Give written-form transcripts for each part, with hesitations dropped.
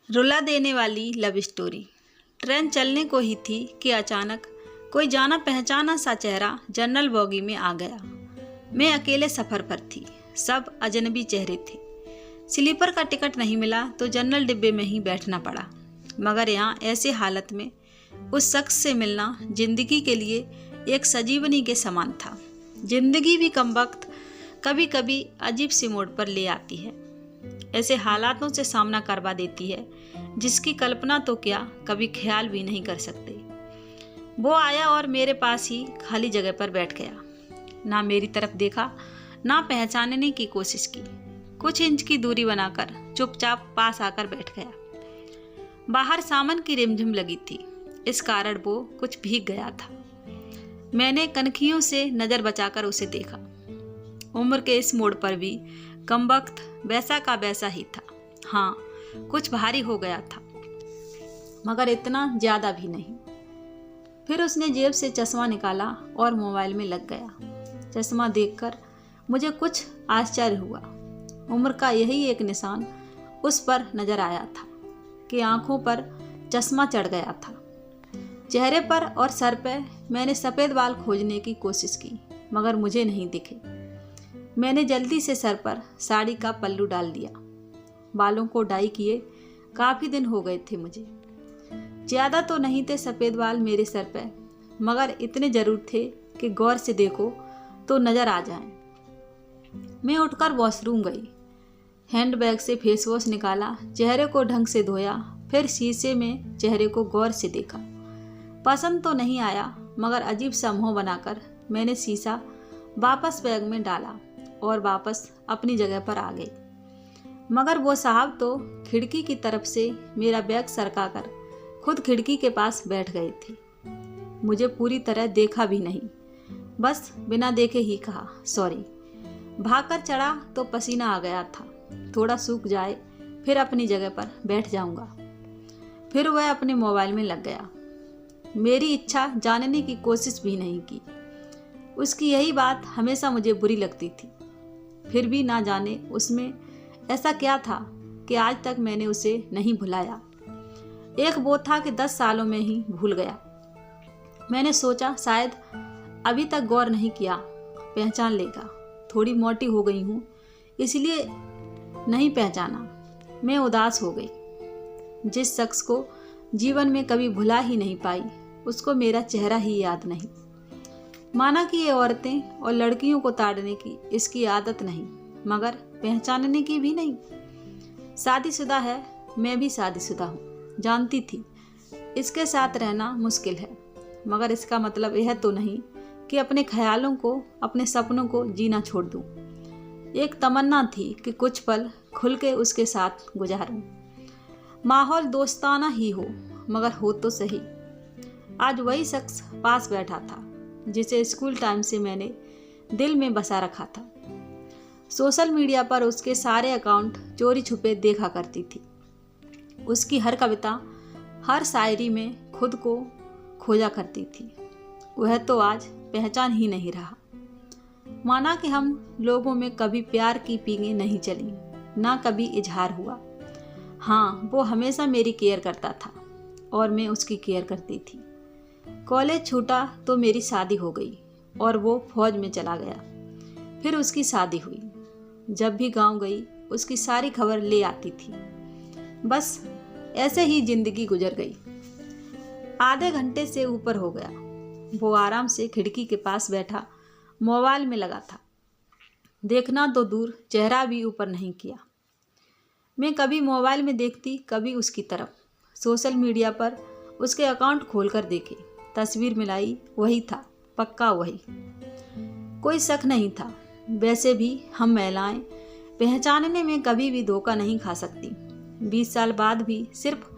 रुला देने वाली लव स्टोरी। ट्रेन चलने को ही थी कि अचानक कोई जाना पहचाना सा चेहरा जनरल बोगी में आ गया। मैं अकेले सफ़र पर थी, सब अजनबी चेहरे थे। स्लीपर का टिकट नहीं मिला तो जनरल डिब्बे में ही बैठना पड़ा। मगर यहाँ ऐसे हालत में उस शख्स से मिलना जिंदगी के लिए एक सजीवनी के समान था। जिंदगी भी कमबख्त कभी कभी अजीब सी मोड़ पर ले आती है, ऐसे हालातों से सामना करवा देती है जिसकी कल्पना तो क्या कभी ख्याल भी नहीं कर सकते। वो आया और मेरे पास ही खाली जगह पर बैठ गया। ना मेरी तरफ देखा, ना पहचानने की कोशिश की। कुछ इंच की दूरी बनाकर चुपचाप पास आकर बैठ गया। बाहर सावन की रिमझिम लगी थी, इस कारण वो कुछ भीग गया था। मैंने कनखियों से नज़र बचाकर उसे देखा। उम्र के इस मोड़ पर भी कमबख्त वैसा का वैसा ही था। हाँ, कुछ भारी हो गया था, मगर इतना ज़्यादा भी नहीं। फिर उसने जेब से चश्मा निकाला और मोबाइल में लग गया। चश्मा देखकर मुझे कुछ आश्चर्य हुआ। उम्र का यही एक निशान उस पर नज़र आया था कि आंखों पर चश्मा चढ़ गया था। चेहरे पर और सर पर मैंने सफ़ेद बाल खोजने की कोशिश की, मगर मुझे नहीं दिखे। मैंने जल्दी से सर पर साड़ी का पल्लू डाल दिया। बालों को डाई किए काफ़ी दिन हो गए थे मुझे। ज़्यादा तो नहीं थे सफ़ेद बाल मेरे सर पर, मगर इतने ज़रूर थे कि गौर से देखो तो नज़र आ जाएं। मैं उठकर वॉशरूम गई, हैंडबैग से फेस वॉश निकाला, चेहरे को ढंग से धोया, फिर शीशे में चेहरे को गौर से देखा। पसंद तो नहीं आया, मगर अजीब सा मुँह बनाकर मैंने शीशा वापस बैग में डाला और वापस अपनी जगह पर आ गई। मगर वो साहब तो खिड़की की तरफ से मेरा बैग सरकाकर खुद खिड़की के पास बैठ गए थे। मुझे पूरी तरह देखा भी नहीं, बस बिना देखे ही कहा सॉरी। भागकर चढ़ा तो पसीना आ गया था, थोड़ा सूख जाए फिर अपनी जगह पर बैठ जाऊंगा। फिर वह अपने मोबाइल में लग गया। मेरी इच्छा जानने की कोशिश भी नहीं की। उसकी यही बात हमेशा मुझे बुरी लगती थी। फिर भी ना जाने उसमें ऐसा क्या था कि आज तक मैंने उसे नहीं भुलाया। एक वो था कि 10 सालों में ही भूल गया। मैंने सोचा शायद अभी तक गौर नहीं किया, पहचान लेगा। थोड़ी मोटी हो गई हूँ इसलिए नहीं पहचाना। मैं उदास हो गई। जिस शख्स को जीवन में कभी भुला ही नहीं पाई, उसको मेरा चेहरा ही याद नहीं। माना कि ये औरतें और लड़कियों को ताड़ने की इसकी आदत नहीं, मगर पहचानने की भी नहीं। शादीशुदा है, मैं भी शादीशुदा हूँ। जानती थी इसके साथ रहना मुश्किल है, मगर इसका मतलब यह तो नहीं कि अपने ख्यालों को, अपने सपनों को जीना छोड़ दूँ। एक तमन्ना थी कि कुछ पल खुल के उसके साथ गुजारूँ। माहौल दोस्ताना ही हो, मगर हो तो सही। आज वही शख्स पास बैठा था जिसे स्कूल टाइम से मैंने दिल में बसा रखा था। सोशल मीडिया पर उसके सारे अकाउंट चोरी छुपे देखा करती थी। उसकी हर कविता, हर शायरी में खुद को खोजा करती थी। वह तो आज पहचान ही नहीं रहा। माना कि हम लोगों में कभी प्यार की पींगें नहीं चली, ना कभी इजहार हुआ। हाँ, वो हमेशा मेरी केयर करता था और मैं उसकी केयर करती थी। कॉलेज छूटा तो मेरी शादी हो गई और वो फौज में चला गया। फिर उसकी शादी हुई। जब भी गांव गई उसकी सारी खबर ले आती थी। बस ऐसे ही जिंदगी गुजर गई। आधे घंटे से ऊपर हो गया। वो आराम से खिड़की के पास बैठा मोबाइल में लगा था। देखना तो दूर, चेहरा भी ऊपर नहीं किया। मैं कभी मोबाइल में देखती, कभी उसकी तरफ। सोशल मीडिया पर उसके अकाउंट खोलकर देखे, तस्वीर मिलाई, वही था, पक्का वही। कोई शक नहीं था। वैसे भी हम महिलाएं पहचानने में कभी भी धोखा नहीं खा सकती। 20 साल बाद भी सिर्फ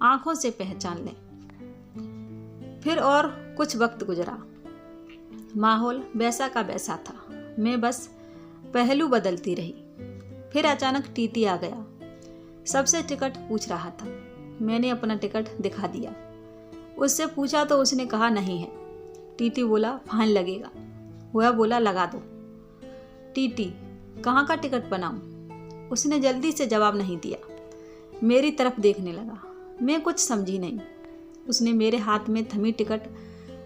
आंखों से पहचान लें। फिर और कुछ वक्त गुजरा। माहौल वैसा का वैसा था। मैं बस पहलू बदलती रही। फिर अचानक टीटी आ गया। सबसे टिकट पूछ रहा था। मैंने अपना टिकट दिखा दिया। उससे पूछा तो उसने कहा नहीं है। टीटी बोला फाइन लगेगा। वह बोला लगा दो। टीटी कहाँ का टिकट बनाऊं? उसने जल्दी से जवाब नहीं दिया। मेरी तरफ देखने लगा। मैं कुछ समझी नहीं। उसने मेरे हाथ में थमी टिकट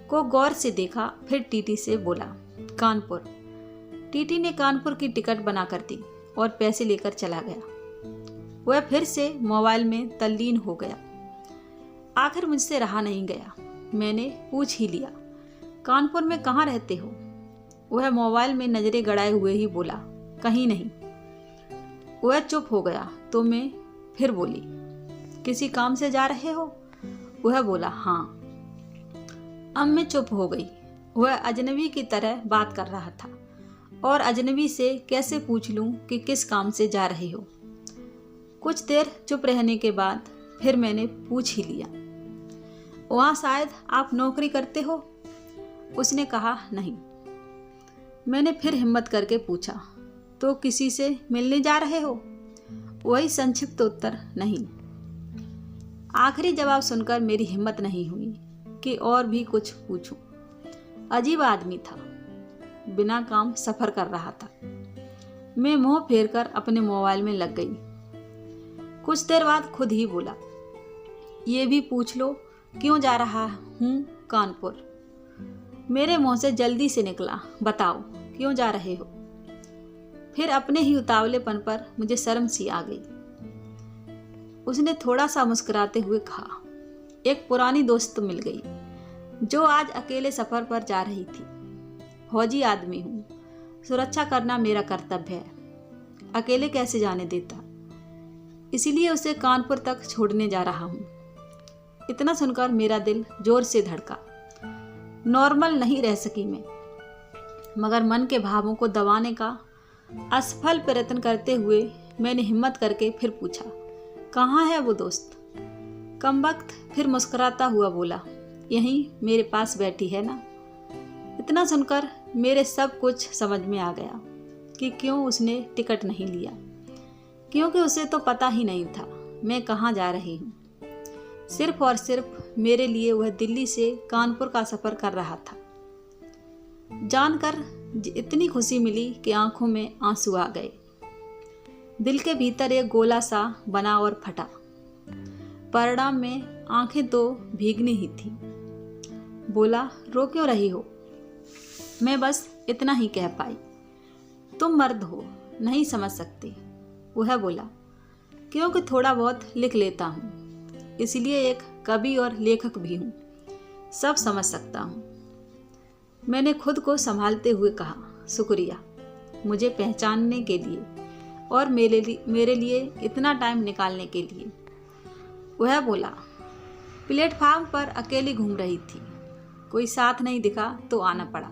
को गौर से देखा, फिर टीटी से बोला, कानपुर। टीटी ने कानपुर की टिकट बना कर दी और पैसे लेकर चला गया। वह फिर से मोबाइल में तल्लीन हो गया। आखिर मुझसे रहा नहीं गया। मैंने पूछ ही लिया, कानपुर में कहाँ रहते हो? वह मोबाइल में नजरें गड़ाए हुए ही बोला, कहीं नहीं। वह चुप हो गया तो मैं फिर बोली, किसी काम से जा रहे हो? वह बोला, हाँ। अब मैं चुप हो गई। वह अजनबी की तरह बात कर रहा था और अजनबी से कैसे पूछ लूं कि किस काम से जा रहे हो। कुछ देर चुप रहने के बाद फिर मैंने पूछ ही लिया, वहाँ शायद आप नौकरी करते हो? उसने कहा, नहीं। मैंने फिर हिम्मत करके पूछा, तो किसी से मिलने जा रहे हो? वही संक्षिप्त उत्तर, नहीं। आखिरी जवाब सुनकर मेरी हिम्मत नहीं हुई कि और भी कुछ पूछूं। अजीब आदमी था, बिना काम सफर कर रहा था। मैं मुंह फेर कर अपने मोबाइल में लग गई। कुछ देर बाद खुद ही बोला, ये भी पूछ लो क्यों जा रहा हूँ कानपुर। मेरे मुंह से जल्दी से निकला, बताओ क्यों जा रहे हो? फिर अपने ही उतावलेपन पर मुझे शर्म सी आ गई। उसने थोड़ा सा मुस्कुराते हुए कहा, एक पुरानी दोस्त मिल गई जो आज अकेले सफर पर जा रही थी। फौजी आदमी हूँ, सुरक्षा करना मेरा कर्तव्य है, अकेले कैसे जाने देता, इसीलिए उसे कानपुर तक छोड़ने जा रहा हूँ। इतना सुनकर मेरा दिल जोर से धड़का। नॉर्मल नहीं रह सकी मैं, मगर मन के भावों को दबाने का असफल प्रयत्न करते हुए मैंने हिम्मत करके फिर पूछा, कहाँ है वो दोस्त? कमबख्त फिर मुस्कुराता हुआ बोला, यहीं मेरे पास बैठी है ना। इतना सुनकर मेरे सब कुछ समझ में आ गया कि क्यों उसने टिकट नहीं लिया, क्योंकि उसे तो पता ही नहीं था मैं कहाँ जा रही हूँ। सिर्फ और सिर्फ मेरे लिए वह दिल्ली से कानपुर का सफ़र कर रहा था। जानकर इतनी खुशी मिली कि आंखों में आंसू आ गए। दिल के भीतर एक गोला सा बना और फटा। परिणाम में आंखें तो भीगनी ही थी। बोला, रो क्यों रही हो? मैं बस इतना ही कह पाई, तुम मर्द हो, नहीं समझ सकते। वह बोला, क्योंकि थोड़ा बहुत लिख लेता हूँ, इसलिए एक कवि और लेखक भी हूँ, सब समझ सकता हूँ। मैंने खुद को संभालते हुए कहा, शुक्रिया मुझे पहचानने के लिए और मेरे लिए इतना टाइम निकालने के लिए। वह बोला, प्लेटफार्म पर अकेली घूम रही थी, कोई साथ नहीं दिखा तो आना पड़ा।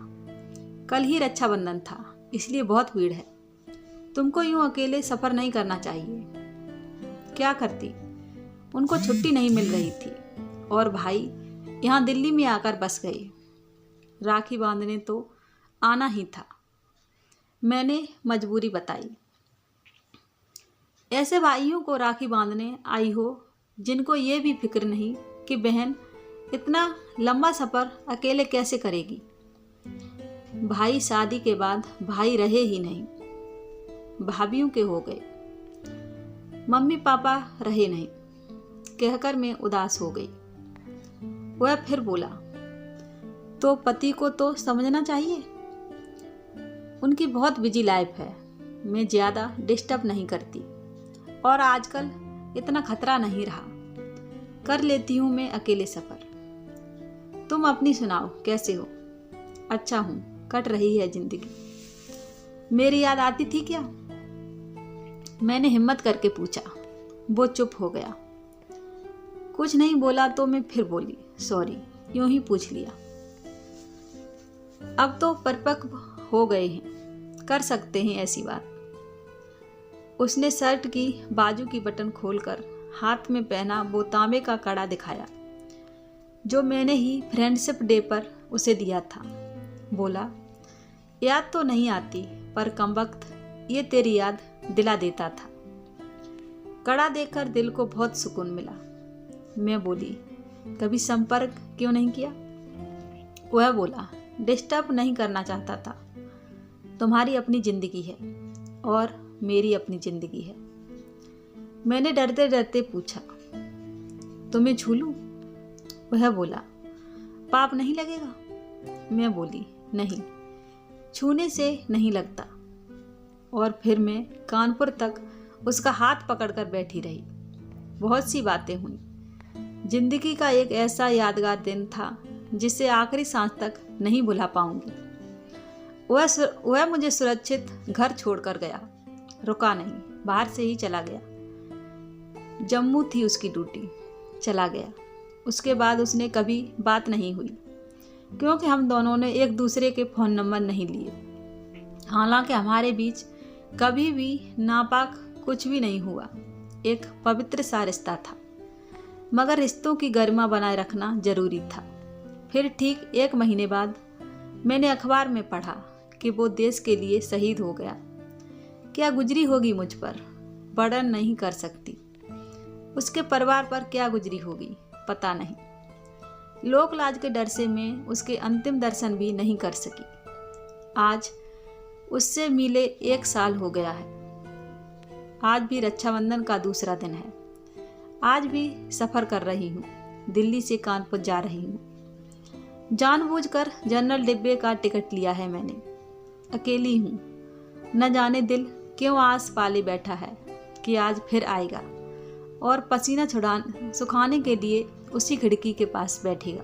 कल ही रक्षाबंधन था, इसलिए बहुत भीड़ है। तुमको यूं अकेले सफ़र नहीं करना चाहिए। क्या करती, उनको छुट्टी नहीं मिल रही थी और भाई यहाँ दिल्ली में आकर बस गए। राखी बांधने तो आना ही था। मैंने मजबूरी बताई। ऐसे भाइयों को राखी बांधने आई हो जिनको ये भी फिक्र नहीं कि बहन इतना लंबा सफ़र अकेले कैसे करेगी। भाई शादी के बाद भाई रहे ही नहीं, भाभीयों के हो गए, मम्मी पापा रहे नहीं, कहकर मैं उदास हो गई। वह फिर बोला, तो पति को तो समझना चाहिए, उनकी बहुत बिजी लाइफ है, मैं ज़्यादा डिस्टर्ब नहीं करती और आजकल इतना खतरा नहीं रहा, कर लेती हूँ मैं अकेले सफ़र। तुम अपनी सुनाओ, कैसे हो? अच्छा हूँ, कट रही है जिंदगी। मेरी याद आती थी क्या? मैंने हिम्मत करके पूछा। वो चुप हो गया, कुछ नहीं बोला तो मैं फिर बोली, सॉरी, यूं ही पूछ लिया। अब तो परिपक्व हो गए हैं, कर सकते हैं ऐसी बात। उसने शर्ट की बाजू की बटन खोलकर हाथ में पहना वो तांबे का कड़ा दिखाया जो मैंने ही फ्रेंडशिप डे पर उसे दिया था। बोला, याद तो नहीं आती पर कमबख्त ये तेरी याद दिला देता था। कड़ा देखकर दिल को बहुत सुकून मिला। मैं बोली, कभी संपर्क क्यों नहीं किया? वह बोला, डिस्टर्ब नहीं करना चाहता था, तुम्हारी अपनी ज़िंदगी है और मेरी अपनी ज़िंदगी है। मैंने डरते डरते पूछा, तुम्हें छू लूं? वह बोला, पाप नहीं लगेगा? मैं बोली, नहीं, छूने से नहीं लगता। और फिर मैं कानपुर तक उसका हाथ पकड़कर बैठी रही। बहुत सी बातें हुई। जिंदगी का एक ऐसा यादगार दिन था जिसे आखिरी सांस तक नहीं भुला पाऊंगी। वह मुझे सुरक्षित घर छोड़कर गया, रुका नहीं, बाहर से ही चला गया। जम्मू थी उसकी ड्यूटी, चला गया। उसके बाद उसने कभी बात नहीं हुई, क्योंकि हम दोनों ने एक दूसरे के फ़ोन नंबर नहीं लिए। हालांकि हमारे बीच कभी भी नापाक कुछ भी नहीं हुआ, एक पवित्र सा रिश्ता था, मगर रिश्तों की गरिमा बनाए रखना जरूरी था। फिर ठीक 1 महीने बाद मैंने अखबार में पढ़ा कि वो देश के लिए शहीद हो गया। क्या गुजरी होगी मुझ पर, वर्णन नहीं कर सकती। उसके परिवार पर क्या गुजरी होगी, पता नहीं। लोक लाज के डर से मैं उसके अंतिम दर्शन भी नहीं कर सकी। आज उससे मिले 1 साल हो गया है। आज भी रक्षाबंधन का दूसरा दिन है। आज भी सफ़र कर रही हूँ, दिल्ली से कानपुर जा रही हूँ। जानबूझकर जनरल डिब्बे का टिकट लिया है मैंने। अकेली हूँ, न जाने दिल क्यों आस पाले बैठा है कि आज फिर आएगा और पसीना सुखाने के लिए उसी खिड़की के पास बैठेगा।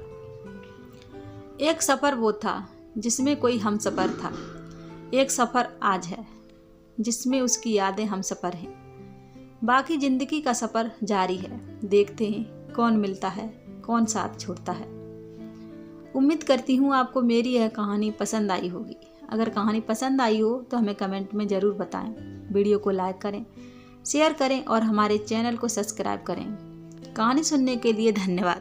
एक सफ़र वो था जिसमें कोई हमसफ़र था, एक सफ़र आज है जिसमें उसकी यादें हमसफ़र हैं। बाकी ज़िंदगी का सफ़र जारी है। देखते हैं कौन मिलता है, कौन साथ छोड़ता है। उम्मीद करती हूँ आपको मेरी यह कहानी पसंद आई होगी। अगर कहानी पसंद आई हो तो हमें कमेंट में ज़रूर बताएं। वीडियो को लाइक करें, शेयर करें और हमारे चैनल को सब्सक्राइब करें। कहानी सुनने के लिए धन्यवाद।